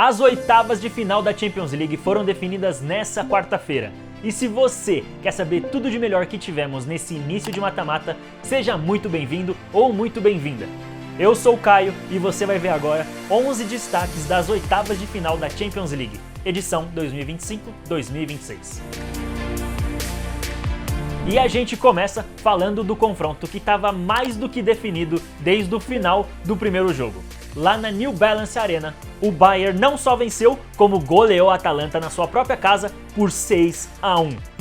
As oitavas de final da Champions League foram definidas nessa quarta-feira. E se você quer saber tudo de melhor que tivemos nesse início de mata-mata, seja muito bem-vindo ou muito bem-vinda. Eu sou o Caio e você vai ver agora 11 destaques das oitavas de final da Champions League, edição 2025-2026. E a gente começa falando do confronto que estava mais do que definido desde o final do primeiro jogo. Lá na New Balance Arena, o Bayern não só venceu, como goleou a Atalanta na sua própria casa por 6-1.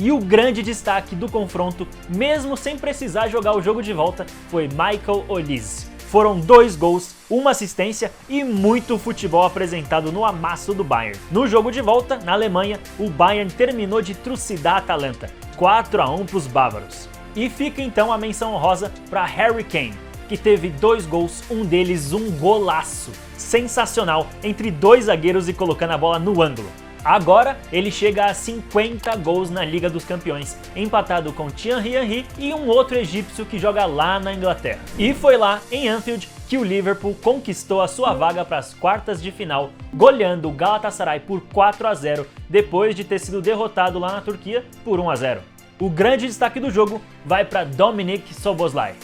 E o grande destaque do confronto, mesmo sem precisar jogar o jogo de volta, foi Michael Olise. Foram 2 gols, uma assistência e muito futebol apresentado no amasso do Bayern. No jogo de volta, na Alemanha, o Bayern terminou de trucidar a Atalanta, 4-1 para os bávaros. E fica então a menção honrosa para Harry Kane, que teve 2 gols, um deles um golaço sensacional entre 2 zagueiros e colocando a bola no ângulo. Agora ele chega a 50 gols na Liga dos Campeões, empatado com Thierry Henry e um outro egípcio que joga lá na Inglaterra. E foi lá em Anfield que o Liverpool conquistou a sua vaga para as quartas de final, goleando o Galatasaray por 4-0 depois de ter sido derrotado lá na Turquia por 1-0. O grande destaque do jogo vai para Dominik Szoboszlai.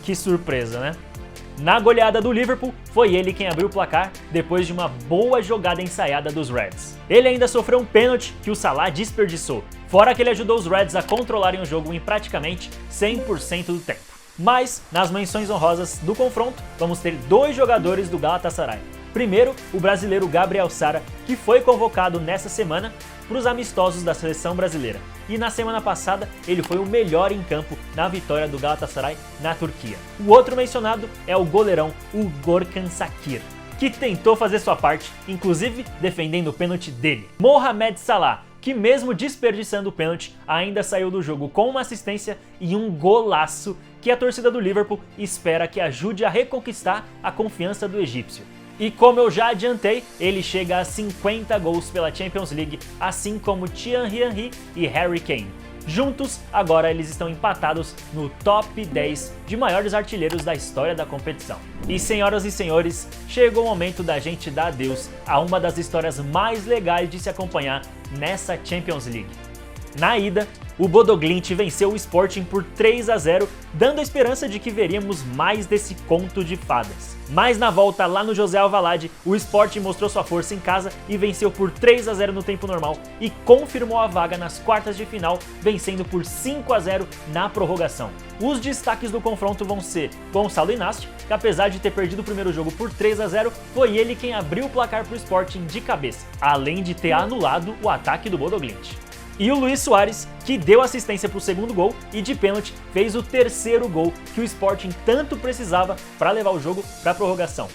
Que surpresa, né? Na goleada do Liverpool, foi ele quem abriu o placar depois de uma boa jogada ensaiada dos Reds. Ele ainda sofreu um pênalti que o Salah desperdiçou, fora que ele ajudou os Reds a controlarem o jogo em praticamente 100% do tempo. Mas, nas menções honrosas do confronto, vamos ter 2 jogadores do Galatasaray. Primeiro, o brasileiro Gabriel Sara, que foi convocado nessa semana para os amistosos da seleção brasileira. E na semana passada, ele foi o melhor em campo na vitória do Galatasaray na Turquia. O outro mencionado é o goleirão, o Gökhan Sakir, que tentou fazer sua parte, inclusive defendendo o pênalti dele. Mohamed Salah, que mesmo desperdiçando o pênalti, ainda saiu do jogo com uma assistência e um golaço que a torcida do Liverpool espera que ajude a reconquistar a confiança do egípcio. E como eu já adiantei, ele chega a 50 gols pela Champions League, assim como Thierry Henry e Harry Kane. Juntos, agora eles estão empatados no top 10 de maiores artilheiros da história da competição. E senhoras e senhores, chegou o momento da gente dar adeus a uma das histórias mais legais de se acompanhar nessa Champions League. Na ida, o Bodo Glimt venceu o Sporting por 3-0, dando a esperança de que veríamos mais desse conto de fadas. Mas na volta lá no José Alvalade, o Sporting mostrou sua força em casa e venceu por 3-0 no tempo normal e confirmou a vaga nas quartas de final, vencendo por 5-0 na prorrogação. Os destaques do confronto vão ser Gonçalo Inácio, que apesar de ter perdido o primeiro jogo por 3-0, foi ele quem abriu o placar para o Sporting de cabeça, além de ter anulado o ataque do Bodo Glimt. E o Luis Soares, que deu assistência para o segundo gol e de pênalti fez o terceiro gol que o Sporting tanto precisava para levar o jogo para a prorrogação.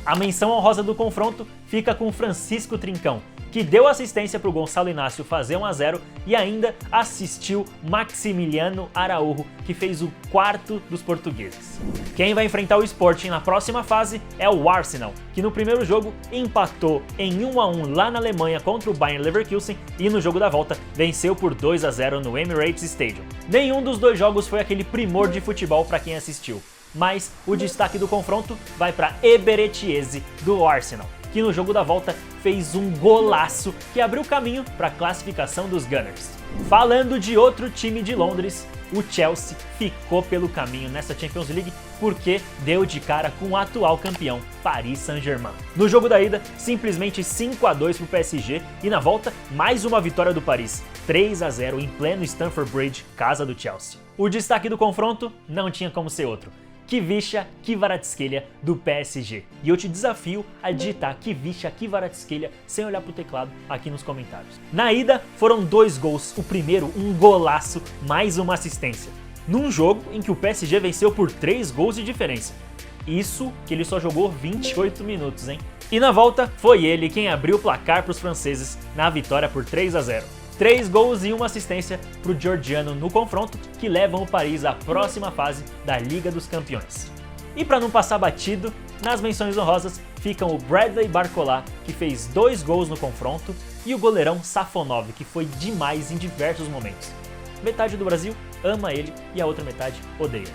A menção honrosa do confronto fica com Francisco Trincão, que deu assistência para o Gonçalo Inácio fazer 1-0 e ainda assistiu Maximiliano Araújo, que fez o 4º dos portugueses. Quem vai enfrentar o Sporting na próxima fase é o Arsenal, que no primeiro jogo empatou em 1-1 lá na Alemanha contra o Bayer Leverkusen e no jogo da volta venceu por 2-0 no Emirates Stadium. Nenhum dos 2 jogos foi aquele primor de futebol para quem assistiu, mas o destaque do confronto vai para Eberechi Eze do Arsenal, que no jogo da volta fez um golaço que abriu caminho para a classificação dos Gunners. Falando de outro time de Londres, o Chelsea ficou pelo caminho nessa Champions League porque deu de cara com o atual campeão, Paris Saint-Germain. No jogo da ida, simplesmente 5-2 para o PSG e na volta, mais uma vitória do Paris, 3-0 em pleno Stamford Bridge, casa do Chelsea. O destaque do confronto não tinha como ser outro: Kvicha Kvaratskhelia do PSG. E eu te desafio a digitar Kvicha Kvaratskhelia sem olhar pro teclado aqui nos comentários. Na ida foram 2 gols, o primeiro um golaço, mais uma assistência. Num jogo em que o PSG venceu por 3 gols de diferença. Isso que ele só jogou 28 minutos, hein? E na volta foi ele quem abriu o placar para os franceses na vitória por 3-0. 3 gols e uma assistência para o georgiano no confronto, que levam o Paris à próxima fase da Liga dos Campeões. E para não passar batido, nas menções honrosas ficam o Bradley Barcola, que fez 2 gols no confronto, e o goleirão Safonov, que foi demais em diversos momentos. Metade do Brasil ama ele e a outra metade odeia.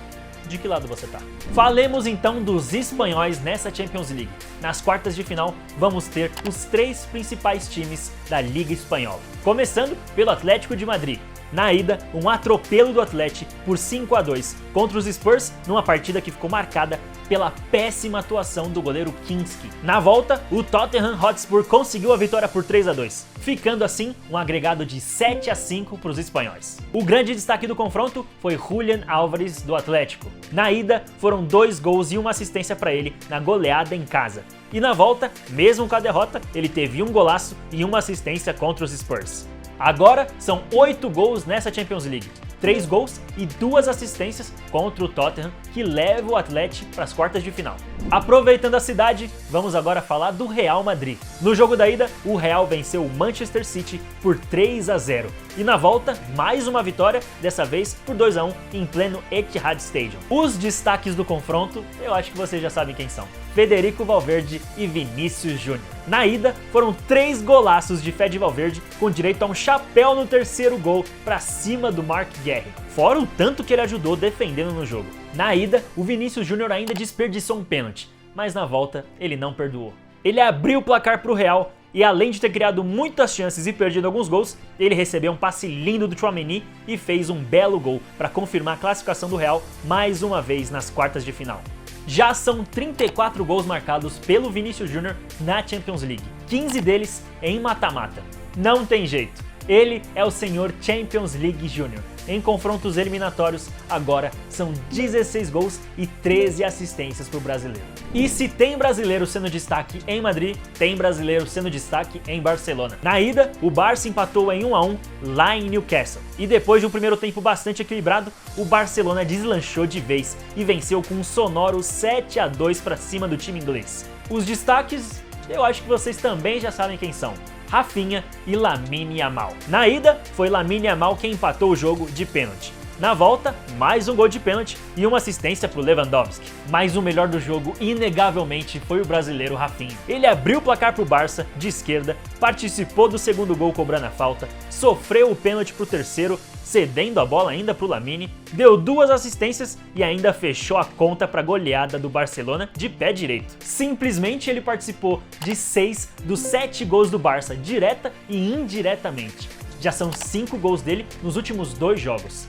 de que lado você tá. Falemos então dos espanhóis nessa Champions League. Nas quartas de final, vamos ter os 3 principais times da Liga Espanhola. Começando pelo Atlético de Madrid. Na ida, um atropelo do Atlético por 5-2 contra os Spurs, numa partida que ficou marcada pela péssima atuação do goleiro Kinski. Na volta, o Tottenham Hotspur conseguiu a vitória por 3-2, ficando assim um agregado de 7-5 para os espanhóis. O grande destaque do confronto foi Julián Álvares do Atlético. Na ida, foram 2 gols e uma assistência para ele na goleada em casa. E na volta, mesmo com a derrota, ele teve um golaço e uma assistência contra os Spurs. Agora são 8 gols nessa Champions League, 3 gols e 2 assistências contra o Tottenham, que leva o Atlético para as quartas de final. Aproveitando a cidade, vamos agora falar do Real Madrid. No jogo da ida, o Real venceu o Manchester City por 3-0 e na volta, mais uma vitória, dessa vez por 2-1 em pleno Etihad Stadium. Os destaques do confronto, eu acho que vocês já sabem quem são: Federico Valverde e Vinícius Júnior. Na ida, foram 3 golaços de Fede Valverde, com direito a um chapéu no terceiro gol para cima do Marc Guéhi, fora o tanto que ele ajudou defendendo no jogo. Na ida, o Vinícius Júnior ainda desperdiçou um pênalti, mas na volta ele não perdoou. Ele abriu o placar para o Real e, além de ter criado muitas chances e perdido alguns gols, ele recebeu um passe lindo do Tchouaméni e fez um belo gol para confirmar a classificação do Real mais uma vez nas quartas de final. Já são 34 gols marcados pelo Vinícius Júnior na Champions League, 15 deles em mata-mata. Não tem jeito, ele é o senhor Champions League Júnior. Em confrontos eliminatórios, agora são 16 gols e 13 assistências para o brasileiro. E se tem brasileiro sendo destaque em Madrid, tem brasileiro sendo destaque em Barcelona. Na ida, o Barça empatou em 1-1 lá em Newcastle. E depois de um primeiro tempo bastante equilibrado, o Barcelona deslanchou de vez e venceu com um sonoro 7-2 para cima do time inglês. Os destaques, eu acho que vocês também já sabem quem são: Rafinha e Lamine Yamal. Na ida, foi Lamine Yamal quem empatou o jogo de pênalti. Na volta, mais um gol de pênalti e uma assistência para o Lewandowski. Mas o melhor do jogo, inegavelmente, foi o brasileiro Rafinha. Ele abriu o placar para o Barça, de esquerda, participou do segundo gol cobrando a falta, sofreu o pênalti para o terceiro, cedendo a bola ainda para o Lamine, deu 2 assistências e ainda fechou a conta para a goleada do Barcelona de pé direito. Simplesmente ele participou de 6 dos 7 gols do Barça, direta e indiretamente. Já são 5 gols dele nos últimos 2 jogos.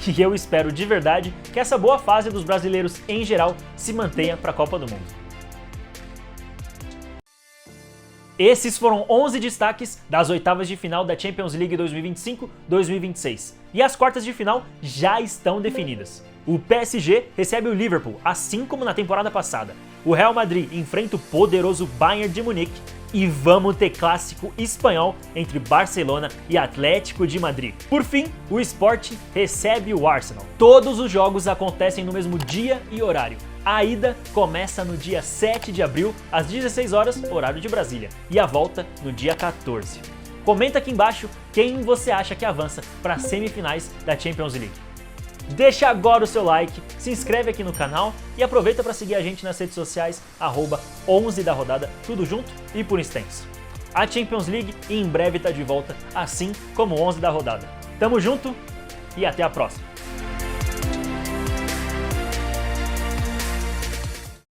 E eu espero de verdade que essa boa fase dos brasileiros em geral se mantenha para a Copa do Mundo. Esses foram 11 destaques das oitavas de final da Champions League 2025-2026. E as quartas de final já estão definidas. O PSG recebe o Liverpool, assim como na temporada passada. O Real Madrid enfrenta o poderoso Bayern de Munique. E vamos ter clássico espanhol entre Barcelona e Atlético de Madrid. Por fim, o Sporting recebe o Arsenal. Todos os jogos acontecem no mesmo dia e horário. A ida começa no dia 7 de abril, às 16 horas, horário de Brasília, e a volta no dia 14. Comenta aqui embaixo quem você acha que avança para as semifinais da Champions League. Deixa agora o seu like, se inscreve aqui no canal e aproveita para seguir a gente nas redes sociais, @11 da rodada, tudo junto e por extenso. A Champions League em breve está de volta, assim como o 11 da rodada. Tamo junto e até a próxima!